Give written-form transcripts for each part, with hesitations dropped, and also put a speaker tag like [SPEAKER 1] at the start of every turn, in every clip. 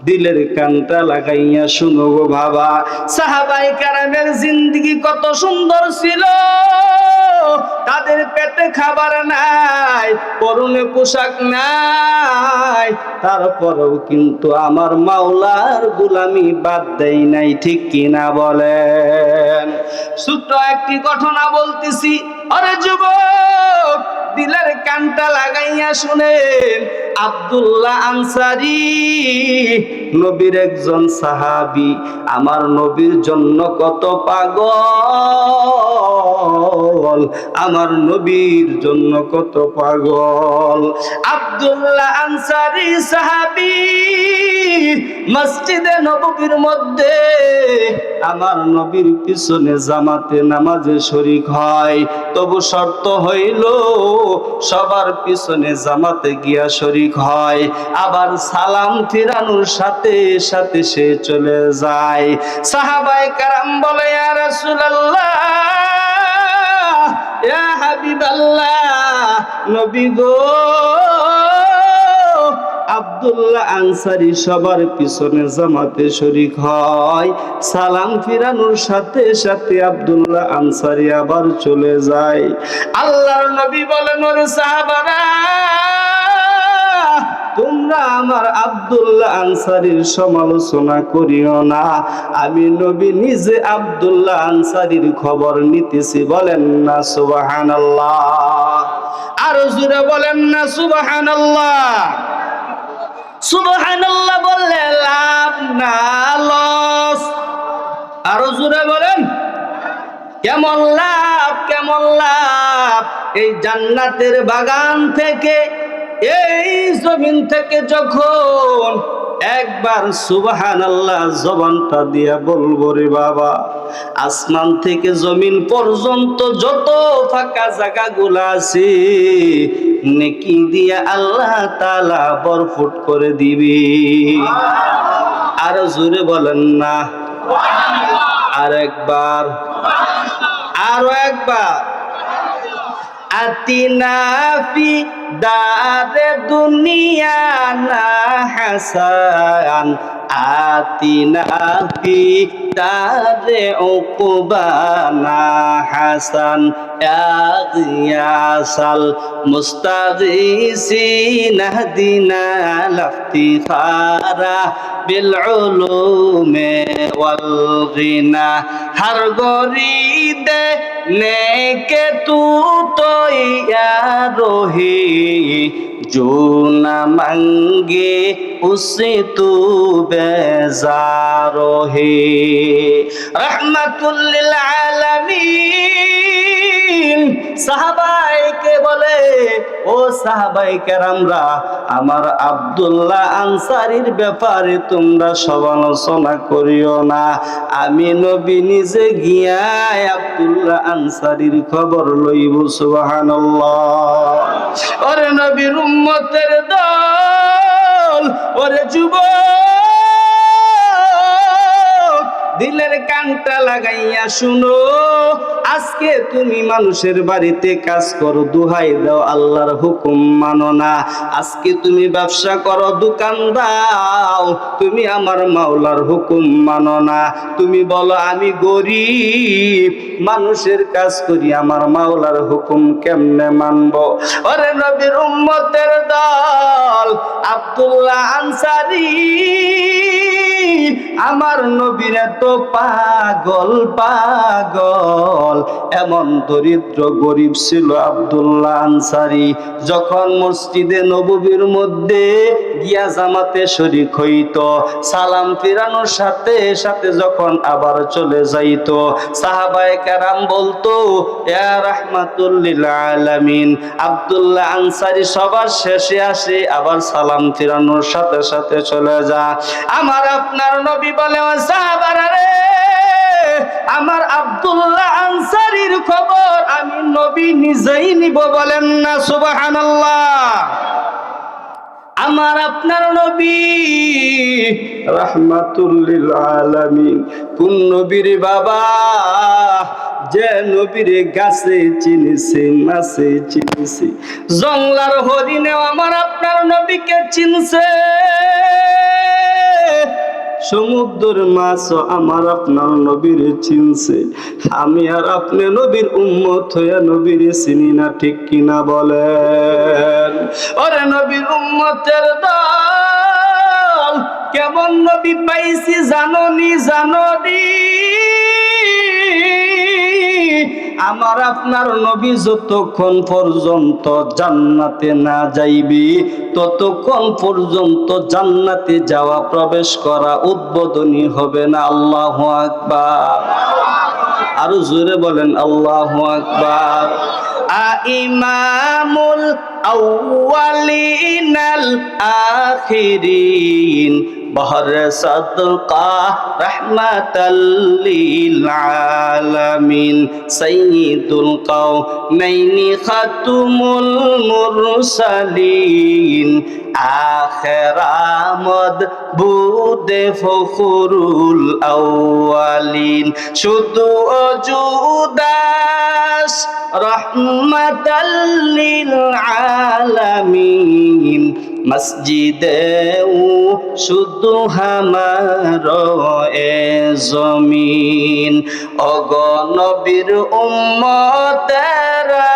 [SPEAKER 1] দিলের কানটা লাগাইয়া শুনো গো বাবা, সাহাবায়ে কেরামের জিন্দেগি কত সুন্দর ছিল। তাদের পেটে খাবার নাই, পরনে পোশাক নাই, তারপরেও কিন্তু আমার মাওলার গোলামি বাদ দেয় নাই, ঠিক কিনা বলেন? ছোট্ট একটি ঘটনা বলতেছি। আরে যুবক, দিলের কানটা লাগাইয়া শুনেন। আব্দুল্লাহ আনসারী নবীর একজন সাহাবী, আমার নবীর জন্য কত পাগল, আমার নবীর জন্য কত পাগল। আব্দুল্লাহ আনসারী সাহাবী মসজিদে নববীর মধ্যে আমার নবীর পিছনে জামাতে নামাজে শরীক হয়, তবু শর্ত হইল সবার পিছনে জামাতে গিয়া শরীক হয়, আবার সালাম ফিরানোর সাথে সাথে সে চলে যায়। সাহাবায়ে কেরাম বলে, ইয়া রাসূলুল্লাহ, ইয়া হাবিবাল্লাহ, নবী গো, আব্দুল্লাহ আনসারী সবার পিছনে জামাতে শরীক হয়, সালাম ফিরানোর সাথে সাথে আব্দুল্লাহ আনসারী আবার চলে যায়। আল্লাহর নবী বলেন, ওরে সাহাবারা, তোমরা আমার আব্দুল্লাহ আনসারীর সমালোচনা করিও না, আমি নবী নিজে আব্দুল্লাহ আনসারীর খবর নিতেছি। বলেন না সুবহানাল্লাহ? আর জোরে বলেন না সুবহানাল্লাহ? সুবহানাল্লাহ বললে লাভ না লস? আরো জোরে বলেন, কেমন লাভ, কেমন লাভ? এই জান্নাতের বাগান থেকে, এই জমিন থেকে যখন একবার সুবহানাল্লাহ জবানটা দিয়া বলবো রে বাবা, আসমান থেকে জমিন পর্যন্ত যত ফাঁকা জায়গাগুলো আছে নেকি দিয়া আল্লাহ তাআলা ভরপুর করে দিবি। আর জোরে বলেন না? আরেকবার, আরো একবার। আতিনা ফি দারে দুনিয়া না হাসান, আতিনা ফি দারে উকবা না হাসান, ইয়া গিয়াসাল মুস্তাগিসিনা দিনা লাফতিখারা বিল উলুমে ওয়াল গিনা, হর গরিদে নেকে তু তো ইয়ারোহি, जो न मांगे उससे तू बेजारो है। रहमतुल लिल आलमीन সাহাবাইকে বলে, ও সাহাবায়ে কেরামরা, আমার আব্দুল্লাহ আনসারীর ব্যাপারে তোমরা সমালোচনা করিও না, আমি নবী নিজে গিয়া আব্দুল্লাহ আনসারীর খবর লইব। সুবহানাল্লাহ। ওরে নবীর উম্মতের দল, ওরে যুবক, দিলের কানটা লাগাইয়া শুনো। আজকে তুমি মানুষের বাড়িতে কাজ করো, দোহাই দাও, আল্লাহর হুকুম মানো না। আজকে তুমি ব্যবসা করো, দোকান দাও, তুমি আমার মাওলার হুকুম মানো না। তুমি বলো আমি গরিব, মানুষের কাজ করি, আমার মাওলার হুকুম কেমনে মানবো? ওরে নবীর উম্মতের দল, আব্দুল্লাহ আনসারী আমার নবীর তো পাগল পাগল, এমন দরিদ্র গরিব ছিল আব্দুল্লাহ আনসারী। যখন মসজিদে নববীর মধ্যে গিয়া জামাতে শরীক হইত, সালাম ফিরানোর সাথে সাথে যখন আবার চলে যাইত, সাহাবায়ে কেরাম বলতো, ইয়া রাহমাতুল লিল আলামিন, আব্দুল্লাহ আনসারী সবার শেষে আসে, আবার সালাম ফিরানোর সাথে সাথে চলে যা। আমার আপনার নবী বলে, ও সাহাবারা রে, আমার আব্দুল্লাহ আনসারীর খবর আমি নবী নিজেই নিব। বলেন না সুবহানাল্লাহ? আমার আপনার নবী রাহমাতুল লিল আলামিন। কোন নবীর বাবা? যে নবীর গাছে চিনেছে, মাছে চিনেছে, জংলার হরিণেও আমার আপনার নবীকে চিনছে। সমুদ্রের মাছও আমার আপনার নবীর চিনছে, আমি আর আপনি নবীর উম্মত হয়ে নবীর চিনি না, ঠিক কিনা বলেন? ওরে নবীর উম্মতের দল, কেমন নবী পাইছি জাননি জাননি? আমার আপনার নবী যতক্ষণ পর্যন্ত জান্নাতে না যাইবি, ততক্ষণ পর্যন্ত জান্নাতে যাওয়া, প্রবেশ করা উদ্বোধনী হবে না। আল্লাহু আকবার। আরো জোরে বলেন আল্লাহু আকবার। ইমামুল আউয়ালিনাল আখিরিন, বহরে সাদকা রহমাতাল লিল আলামিন, সাইয়্যিদুল কাওনাইনি খাতুমুল মুরসালিন, আখিরামদ বুদে ফখরুল আউয়ালিন, শুধু অজুদাস রহমাতাল লিল আলামিন, মসজিদে শুধু হামার এ জমিন। ওগো নবীর উম্মতেরা,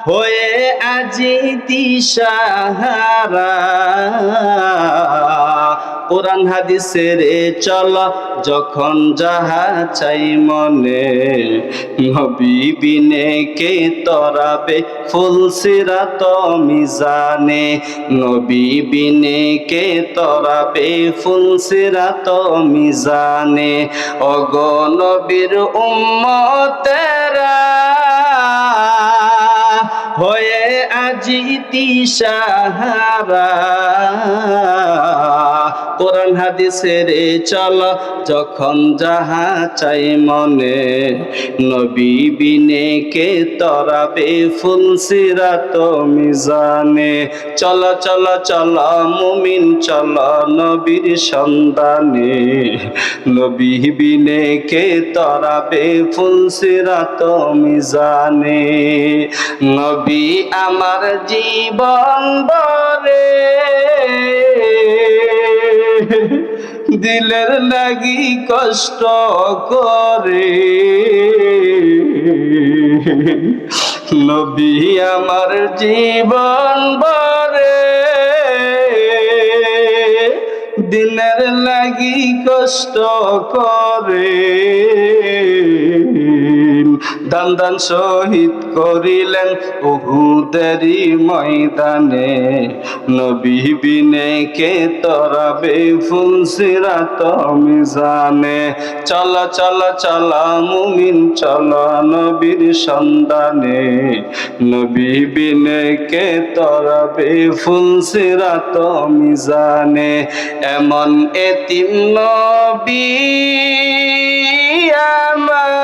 [SPEAKER 1] হয়ে আজি দিশাহারা, কোরআন হাদিসের চল যখন যাহা চাই মনে, নবী বিনে কে তরাবে ফুলসিরাত মিজানে, নবী বিনে কে তরাবে ফুলসিরাত মিজানে। ওগো নবীর উম্মতেরা, হয়ে আজি দিশাহারা, কোরআন হাদিসের চল যখন যাহা চাই মনে, নবী বিনে কে তরাবে ফুলসিরাত মিজানে। চল চল চল মুমিন চল নবীর সন্ধানে, নবী বিনে কে তরাবে ফুলসিরাত মিজানে। নবী আমার জীবন বরে, দিলের লাগি কষ্ট করে, নবী আমার জীবন বরে, দিলের লাগি কষ্ট করে। দান দান শহীদ করিলেন উহুদেরই ময়দানে, নবী বিনে কে তরাবে ফুলসিরাত মিজানে। চল চল চল মুমিন চল নবীর সন্ধানে, নবী বিনে কে তরাবে ফুলসিরাত মিজানে। এমন এতিম নবী আমার,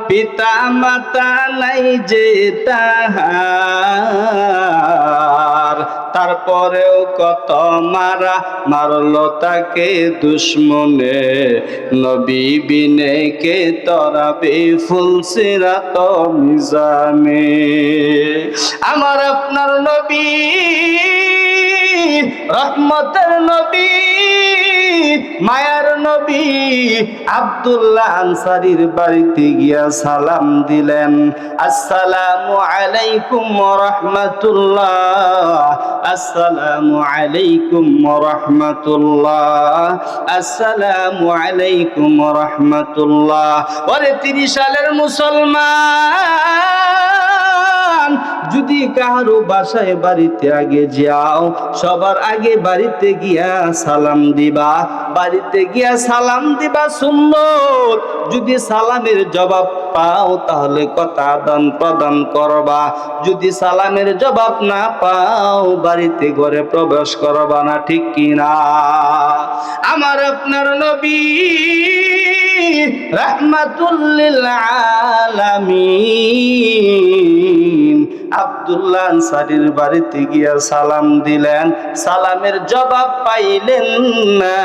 [SPEAKER 1] পিতা মাতা নাই যে তাহার, তারপরেও কত মারা মারলো তাকে দুশ্মনে, নবী বিনে কে তরাবে ফুলসিরাত মিজানে। আমার আপনার নবী রহমতের নবী, মায়ার নবী, আব্দুল্লাহ আনসারীর বাড়িতে গিয়া সালাম দিলেন, আসসালামু আলাইকুম ওয়া রাহমাতুল্লাহ, আসসালামু আলাইকুম ওয়া রাহমাতুল্লাহ, আসসালামু আলাইকুম ওয়া রাহমাতুল্লাহ। ওরে 30 সালের মুসলমান, যদি কারো বাসায় বাড়িতে আগে যাও, সবার আগে বাড়িতে গিয়া সালাম দিবা, বাড়িতে গিয়া সালাম দিবা সুন্নত। যদি সালামের জবাব পাও তাহলে কথা আদান প্রদান করবা, যদি সালামের জবাব না পাও বাড়িতে ঘরে প্রবেশ করবা না, ঠিক কিনা? আমার আপনার নবী রাহমাতুল লিল আলামিন আব্দুল্লাহ আনসারীর বাড়িতে গিয়া সালাম দিলেন, সালামের জবাব পাইলেন না,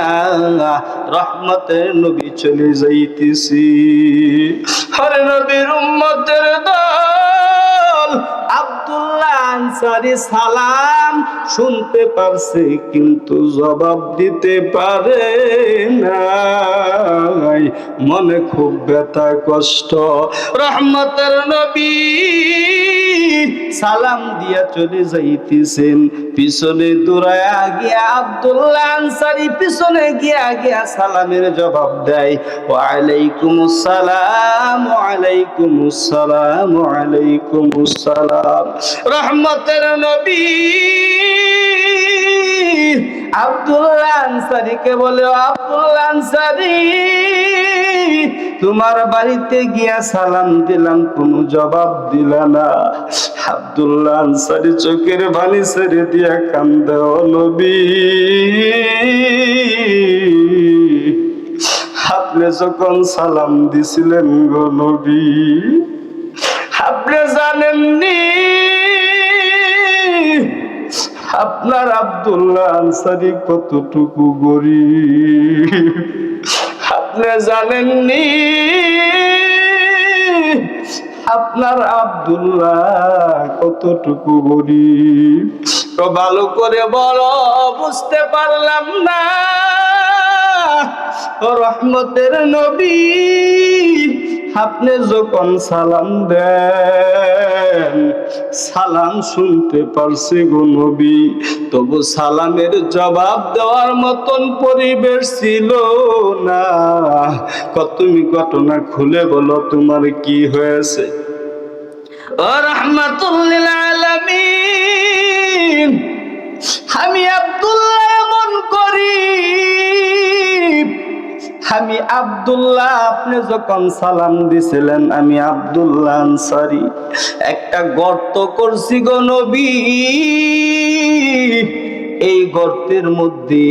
[SPEAKER 1] রহমতের নবী চলে যাইতেছি। হরে নবীর উম্মতের দল, আব্দুল্লাহ আনসারী সালাম শুনতে পারছে কিন্তু জবাব দিতে পারে নাই। মনে খুব ব্যথা কষ্ট। রহমতের নবী সালাম দিয়া চলে যাইতেছেন, পিছনে দৌড়ায়া গিয়া আব্দুল্লাহ আনসারী পিছনে গিয়া সালামের জবাব দেয়, ওয়ালাইকুমুস সালাম, ওয়ালাইকুমুস সালাম, ওয়ালাইকুমুস সালাম। রহমতের নবী আব্দুল্লাহ আনসারীকে বলে, আব্দুল্লাহ আনসারী, তোমার বাড়িতে গিয়া সালাম দিলাম, কোনো জবাব দিলা না। আব্দুল্লাহ আনসারী চোখের পানি ছেড়ে দিয়া কান্দে, ও নবী, আপনি যখন সালাম দিছিলেন গো নবী, আপনি জানেননি আপনার আব্দুল্লাহ আনসারী কতটুকু গরীব, আপনি জানেননি আপনার আব্দুল্লাহ কতটুকু গরীব। তো ভালো করে বলো, বুঝতে পারলাম না। ও রহমতের নবী, আপনি যখন সালাম দেন, সালাম শুনতে পারছি গো নবী, তবু সালামের জবাব দেওয়ার মতন পরিবেশ ছিল না। তুমি ঘটনা খুলে বলো, তোমার কি হয়েছে? ও রাহমাতুল লিল আলামিন, আমি আব্দুল্লাহ এমন করি, আমি আব্দুল্লাহ, আপনি যখন সালাম দিছিলেন, আমি আব্দুল্লাহ আনসারী একটা গর্ত করছি গো নবী। এই গর্তের মধ্যে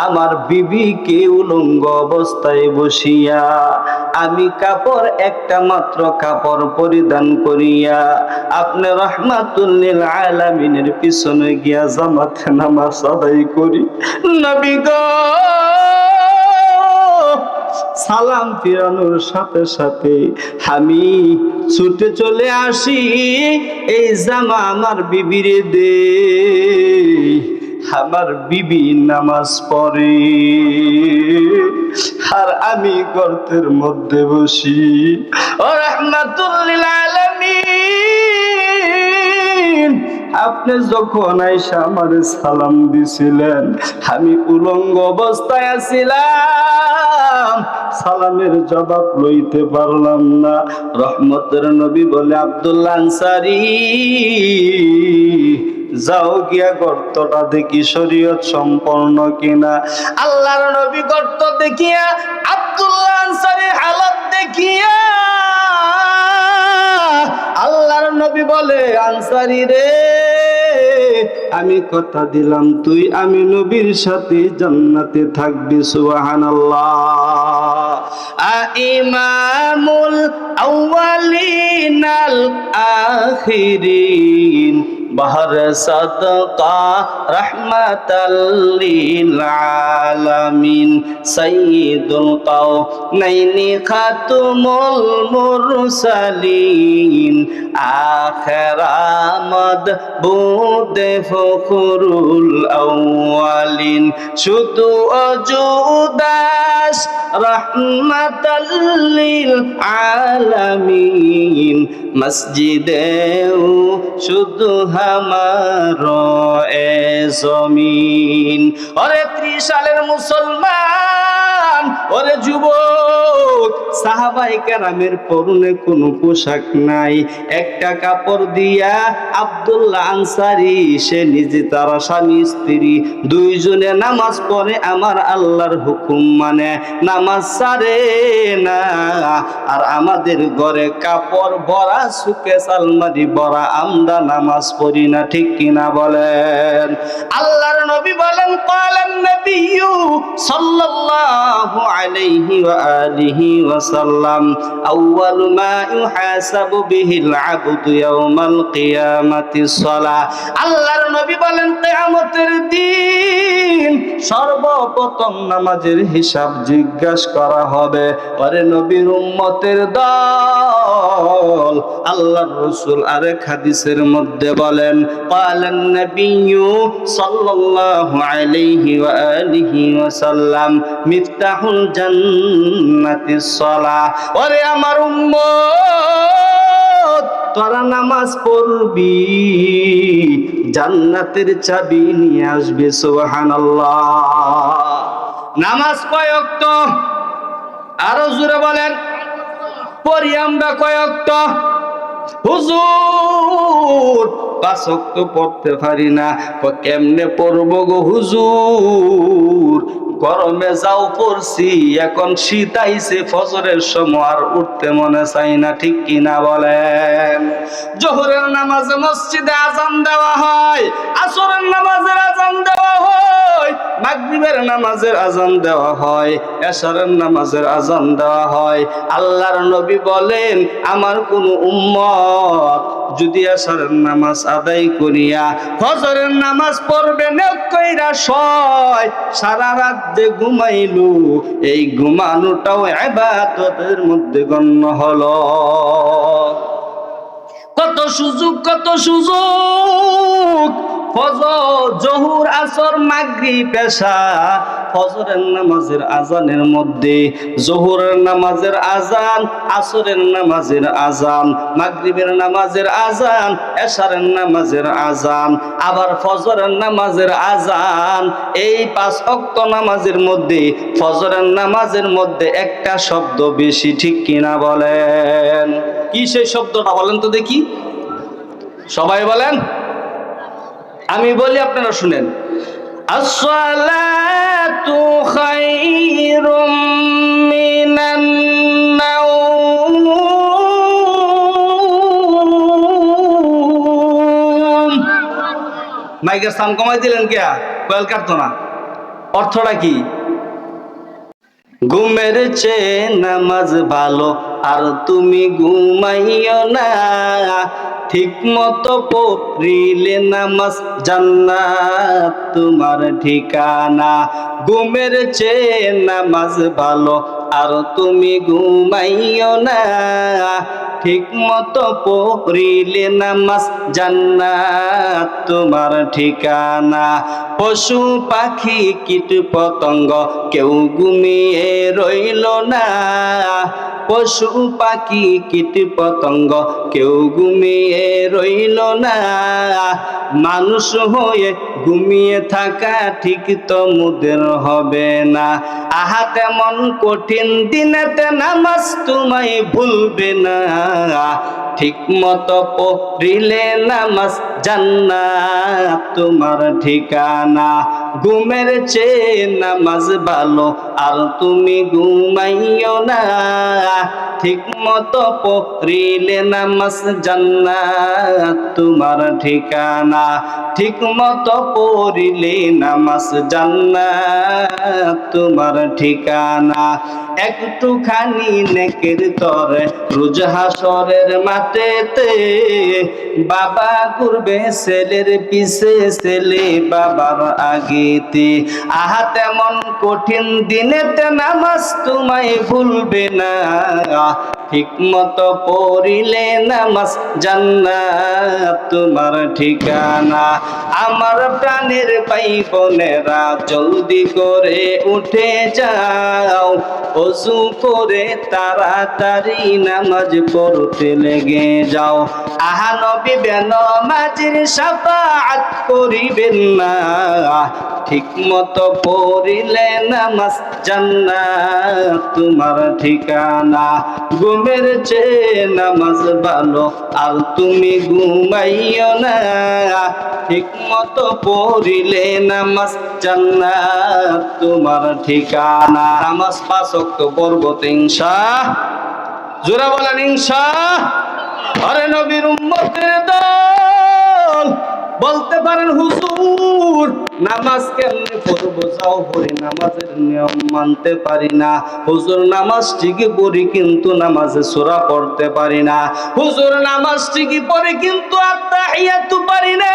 [SPEAKER 1] আমার বিবিকে উলঙ্গ অবস্থায় বসিয়া আমি কাপড়, একটা মাত্র কাপড় পরিধান করিয়া আপনি রহমাতুল লিল আলামিনের পিছনে গিয়া জামাতে নামাজ আদায় করি। নবী গো, সালাম ফিরানোর সাথে সাথে আমি ছুটে চলে আসি, এই জামা আমার বিবিরে দে। আমার বিবি নামাজ পড়ে আর আমি গর্তের মধ্যে বসি। ও রাহমাতুল লিল আলামিন, আপনি যখন আইসা আমারে সালাম দিছিলেন, আমি উলঙ্গ অবস্থায় আছিলাম, সালামের জবাব লইতে পারলাম না। রহমতের নবী বলে, আব্দুল্লাহ আনসারী, যাও গিয়া গর্তটা দেখি শরীয়ত সম্পন্ন কিনা। আল্লাহর নবী গর্ত দেখিয়া, আব্দুল্লাহ আনসারীর হালত দেখিয়া আল্লাহর নবী বলে, আনসারী রে, আমি কথা দিলাম তুই আমি নবীর সাথে জান্নাতে থাকবি। সুবহানাল্লাহ। ইমামুল আউয়ালিন আল আখিরিন, বাহর সাদকা রাহমাতাল লিল আলামিন, সাইয়্যিদুল কাওনাইনি খাতুমুল মুরসালিন, আখিরামদ বুদে ফখরুল আউয়ালিন, শুধু অজুদাস রাহমাতাল লিল আলামিন, মসজিদেও শুধু হামারো এ জমিন। ওরে 30 সালের মুসলমান, ওরে যুবক, সাহাবায়ে কেরামের পরনে কোনো পোশাক নাই, একটা কাপড় দিয়া আব্দুল্লাহ আনসারী সে নিজে, তারা স্বামী স্ত্রী দুইজনে নামাজ পড়ে, আমার আল্লাহর হুকুম মানে, নামাজ ছাড়ে না। আর আমাদের ঘরে কাপড় ভরা, সুকে সালমারি ভরা, আমরা নামাজ পড়ি না, ঠিক কিনা বলেন? আল্লাহর নবী বলেন, ক্বালান নবিয়্যু সাল্লাল্লাহু আলাইহি ওয়া আলিহি ওয়া সাল্লাম, আউয়ালু মা ইউহাসাবু বিহিল আবদু ইয়াউমাল কিয়ামাতিস সালাহ। আল্লাহর নবী বলেন, কিয়ামতের দিন সর্বপ্রথম নামাজের হিসাব জিজ্ঞাসা করা হবে। আরে নবীর উম্মতের দল, আল্লাহর রাসূল আরেক হাদিসের মধ্যে বলেন, ক্বালান নাবিয়্যু সাল্লাল্লাহু আলাইহি ওয়া আলিহি ওয়াসাল্লাম, মিফতাহুল জান্নাতিস সালাহ। ওরে আমার উম্মত, তোরা নামাজ পড়বি, জান্নাতের চাবি নিয়ে আসবে। সুবহানাল্লাহ। নামাজ কয় ওয়াক্ত? আরো জোরে বলেন। পড়ি আমরা কয় ওয়াক্ত? হুজুর 5 ওয়াক্ত পড়তে পারি না। কেমনে পড়বো গো হুজুর? গরমে যাও পড়ছি, এখন শীত আইছে, ফজরের সময় আর উঠতে মনে চাই না, ঠিক কিনা বলেন? জোহরের নামাজে মসজিদে আজান দেওয়া হয়, আসরের নামাজের আজান দেওয়া হয়, মাগরিবের নামাজের আজান দেওয়া হয়, এশারের নামাজের আজান দেওয়া হয়। আল্লাহর নবী বলেন, আমার কোন উম্মত যদি এশারের নামাজ আদায় করিয়া ফজরের নামাজ পড়বে নিয়ত কইরা শয়, সারা রাত যে ঘুমাইলো, এই ঘুমানোটাও ইবাদতের মধ্যে গণ্য হলো। কত সুযোগ, কত সুযোগ! ফজর, জোহর, আসর, মাগরিব, এশা, ফজরের নামাজের আজানের মধ্যে জোহরের নামাজের আজান, আসরের নামাজের আজান, মাগরিবের নামাজের আজান, এশারের নামাজের আজান, আবার ফজরের নামাজের আজান। এই 5 ওয়াক্ত নামাজের মধ্যে ফজরের নামাজের মধ্যে একটা শব্দ বেশি, ঠিক কিনা বলেন? কি সেই শব্দটা বলেন তো দেখি, সবাই বলেন। আমি বলি, আপনারা শুনেন। আসসালাতু খায়রুম মিনান নাওম। মাইকের সাউন্ড কমাই দিলেন কে? কয়েল কাটতো না। অর্থটা কি? ঘুমের চেয়ে নামাজ ভালো, আর তুমি ঘুমাইও না, ঠিক মতো পড়িলে নামাজ জান্নাত তোমার ঠিকানা। ঘুমের চেয়ে নামাজ ভালো, আর তুমি ঘুমাইও না, ঠিক মতো পড়িলে নামাজ জান্নাত তোমার ঠিকানা। পশু পাখি কীট পতঙ্গ কেউ ঘুমিয়ে রইল না, পশু পাখি কীট পতঙ্গ কেউ ঘুমিয়ে রইল না, মানুষ হয়ে ঘুমিয়ে থাকা ঠিক তো মুদের হবে না। আহা তেমন কঠিন দিনেতে নামাজ তোমায় ভুলবে না, ঠিক মতো পড়িলে নামাজ জান্নাত তোমার ঠিকানা। ঘুমের চেয়ে নামাজ ভালো, আর তুমি ঘুমাইও না, ঠিক মতো পড়িলে নামাজ জান্নাত তোমার ঠিকানা। ঠিক মতো পড়িলে নামাজ জান্নাত তোমার ঠিকানা। একটুখানি নেকের তরে রোজ হাসরের মাঠেতে, বাবা ঘুরবে ছেলের পিছে, ছেলে বাবার আগেতে। আহা তেমন কঠিন দিনেতে নামাজ তোমায় ভুলবে না, ঠিক মতো পড়িলে নামাজ জান্নাত তোমার ঠিকানা। আমার প্রাণের ভাই বোনেরা, জলদি করে উঠে যাও, ওযু করে তাড়াতাড়ি নামাজ পড়তে লেগে যাও। আহা নবী বেনামাজির শাফাআত করিবেন না, ঠিক মতো পড়িলে নামাজ জান্নাত তোমার ঠিকানা। ঘুমের চেয়ে নামাজ ভালো, আর তুমি ঘুমাইও না, ঠিক মতো পড়িলে নামাজ জান্নাত তোমার ঠিকানা। নামাজ 5 ওয়াক্ত পড়বো তো ইনশাআল্লাহ। জোরে বলেন ইনশাআল্লাহ। আরে নবীর উম্মতের দল, বলতে পারেন হুজুর নামাজ কেমনে পড়বো যাও পড়ি, নামাজের নিয়ম মানতে পারি না। হুজুর নামাজ ঠিকই পড়ি কিন্তু নামাজে সূরা পড়তে পারি না। হুজুর নামাজ ঠিকই পড়ি কিন্তু আত্তাহিয়াতু পারি না।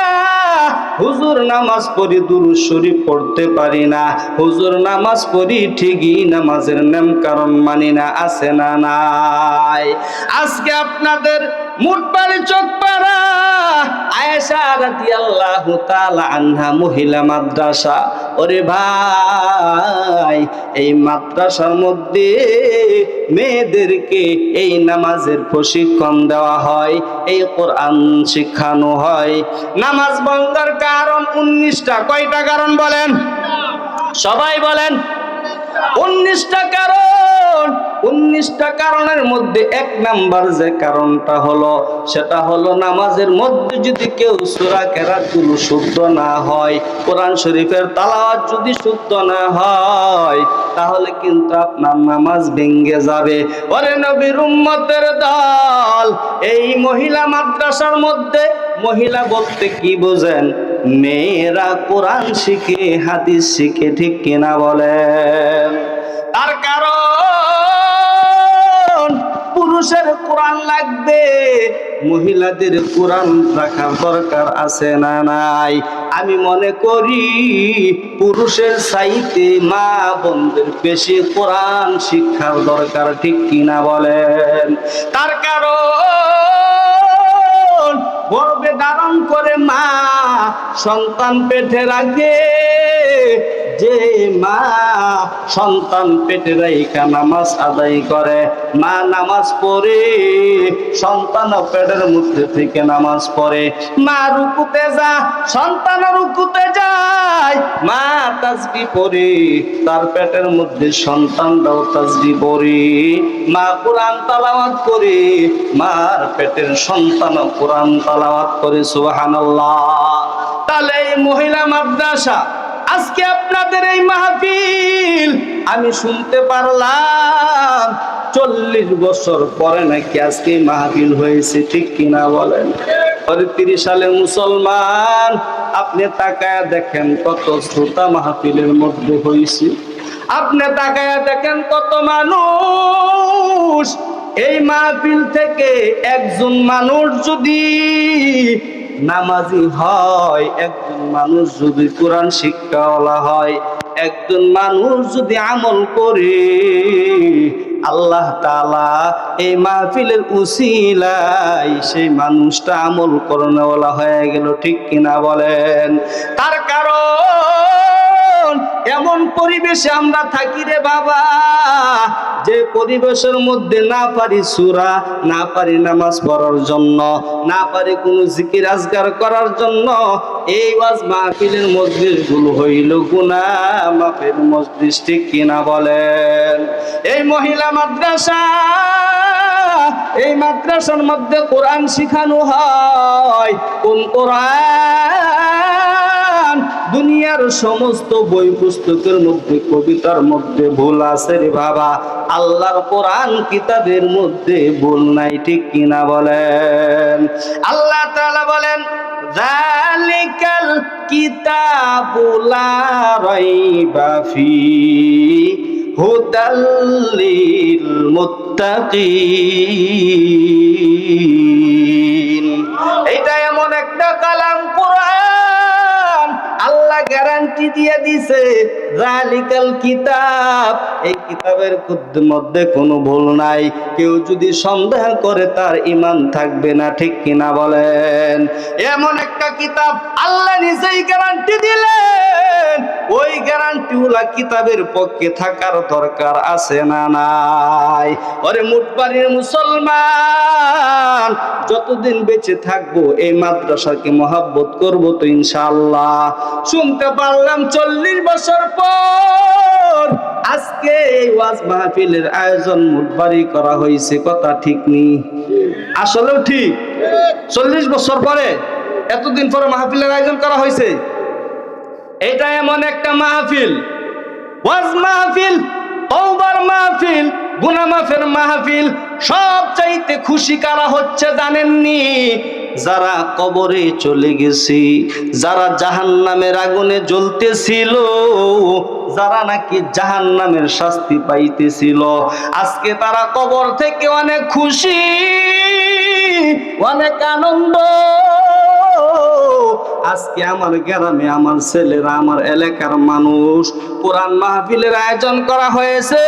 [SPEAKER 1] হুজুর নামাজ পড়ি দুরূদ শরীফ পড়তে পারি না। হুজুর নামাজ পড়ি ঠিকই নামাজের নিয়ম কারণ মানি না। আছে না নাই? আজকে আপনাদের মুটবাড়ি চকপাড়া আয়েশা রাদিয়াল্লাহু তাআলা আনহা মহিলা মাদ্রাসা, ওরে ভাই এই মাদ্রাসার মধ্যে মেয়েদেরকে এই নামাজের প্রশিক্ষণ দেওয়া হয়, এই কোরআন শিখানো হয়। নামাজ ভঙ্গের কারণ 19টা। কয়টা কারণ বলেন? সবাই বলেন। 19টা কারণ। 19টা কারণের মধ্যে 1 নাম্বার যে কারণটা হলো, সেটা হলো নামাজের মধ্যে যদি কেউ সূরা কেরাতগুলো শুদ্ধ না হয়, কোরআন শরীফের তালাওয়াত যদি শুদ্ধ না হয়, তাহলে কিন্তু আপনার নামাজ ভেঙে যাবে। ওরে নবীর উম্মতের দল, এই মহিলা মাদ্রাসার মধ্যে, মহিলা বলতে কি বোঝেন? মেয়েরা কোরআন শিখে, হাদিস শিখে, ঠিক কিনা বলেন? তার কারণ পুরুষের কোরআন লাগবে, মহিলাদের কোরআন রাখার দরকার আছে না নাই? আমি মনে করি পুরুষের চাইতে মা বোনদের বেশি কোরআন শিক্ষার দরকার, ঠিক কিনা বলেন? তার কারণ গর্ভে ধারণ করে মা সন্তান পেটে রাখে, যে মা সন্তান পেটে রাইখা নামাজ আদায় করে, মা নামাজ পড়ে, সন্তান পেটের মধ্যে থেকে নামাজ পড়ে। মা রুকুতে যা, সন্তান রুকুতে যায়, মা তাসবিহ পড়ে, তার পেটের মধ্যে সন্তানটাও তাসবিহ পড়ে। মা কোরআন তেলাওয়াত করে, মার পেটের সন্তানও কোরআন তেলাওয়াত করে। সুবহানাল্লাহ। তাহলে এই মহিলা মাদ্রাসা, আজকে আপনাদের এই মাহফিল আমি শুনতে পারলাম 40 বছর পরে নাকি আজকে মাহফিল হয়েছে, ঠিক কিনা বলেন? 30 সালে মুসলমান, আপনি তাকায়া দেখেন কত শ্রোতা মাহফিলের মধ্যে হয়েছে। আপনি তাকায়া দেখেন কত মানুষ। এই মাহফিল থেকে একজন মানুষ যদি নামাজি হয়, একজন মানুষ যদি কোরআন শিক্ষাওয়ালা হয়, একজন মানুষ যদি আমল করে, আল্লাহ তাআলা এই মাহফিলের উসিলায় সেই মানুষটা আমল করানোওয়ালা হয়ে গেল, ঠিক কিনা বলেন? তার কারণ এমন পরিবেশে আমরা থাকি রে বাবা, যে পরিবেশের মধ্যে না পারি সূরা, না পারি নামাজ পড়ার জন্য, না পারি কোনো জিকির আজকার করার জন্য, এই ওয়াজ মাহফিলের মজলিসগুলো হইল গুনাহ মাফের মজলিস, ঠিক কিনা বলেন? এই মহিলা মাদ্রাসা, এই মাদ্রাসার মধ্যে কোরআন শিখানো হয়। কোন কোরআন? দুনিয়ার সমস্ত বই পুস্তকের মধ্যে, কবিতার মধ্যে ভুল আছে রে বাবা, আল্লাহর কোরআন কিতাবের মধ্যে ভুল নাই, ঠিক কিনা বলেন? আল্লাহ তাআলা বলেন, যালিকাল কিতাবু লা রাইবা ফি হুদাল লিল মুত্তাকিন। এটা এমন একটা কালাম কোরআন, আল্লাহ গ্যারান্টি দিয়ে দিছে, যালিকাল কিতাব, এই কিতাবের মধ্যে কোনো ভুল নাই। কেউ যদি সন্দেহ করে তার ঈমান থাকবে না, ঠিক কিনা বলেন? এমন একটা কিতাব আল্লাহ নিজেই গ্যারান্টি দিলেন। ওই গ্যারান্টিওয়ালা কিতাবের পক্ষে থাকার দরকার আছে না নাই? ওরে মুটবাড়ির মুসলমান, যতদিন বেঁচে থাকবো এই মাদ্রাসাকে মহব্বত করব তো ইনশাআল্লাহ। শুনতে পারলাম 40 বছর পর আজকে এই ওয়াজ মাহফিলের আয়োজন মুটবাড়ি করা হয়েছে, কথা ঠিক নেই? আসলেও ঠিক। 40 বছর পরে, এতদিন পরে মাহফিলের আয়োজন করা হয়েছে। এটা এমন একটা মাহফিল, ওয়াজ মাহফিল, তওবার মাহফিল, গুনাহ মাফের মাহফিল। সব চাইতে খুশি কারা হচ্ছে জানেননি? যারা কবরে চলে গেছে, যারা জাহান্নামের আগুনে জ্বলতেছিল, যারা নাকি জাহান্নামের শাস্তি পাইতেছিল, আজকে তারা কবর থেকে অনেক খুশি, অনেক আনন্দ। আজকে আমার গ্রামে আমার ছেলেরা, আমার এলাকার মানুষ কোরআন মাহফিলের আয়োজন করা হয়েছে,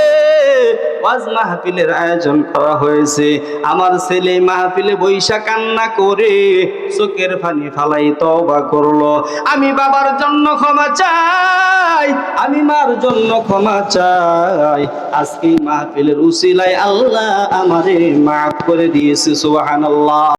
[SPEAKER 1] ওয়াজ মাহফিলের আয়োজন করা হয়েছে। আমার ছেলে মাহফিলে বৈশা কান্না করে চোখের পানি ফালাই তওবা করলো। আমি বাবার জন্য ক্ষমা চাই, আমি মার জন্য ক্ষমা চাই। আজকে মাহফিলের উসিলায় আল্লাহ আমারে মাফ করে দিয়েছে। সুবহানাল্লাহ।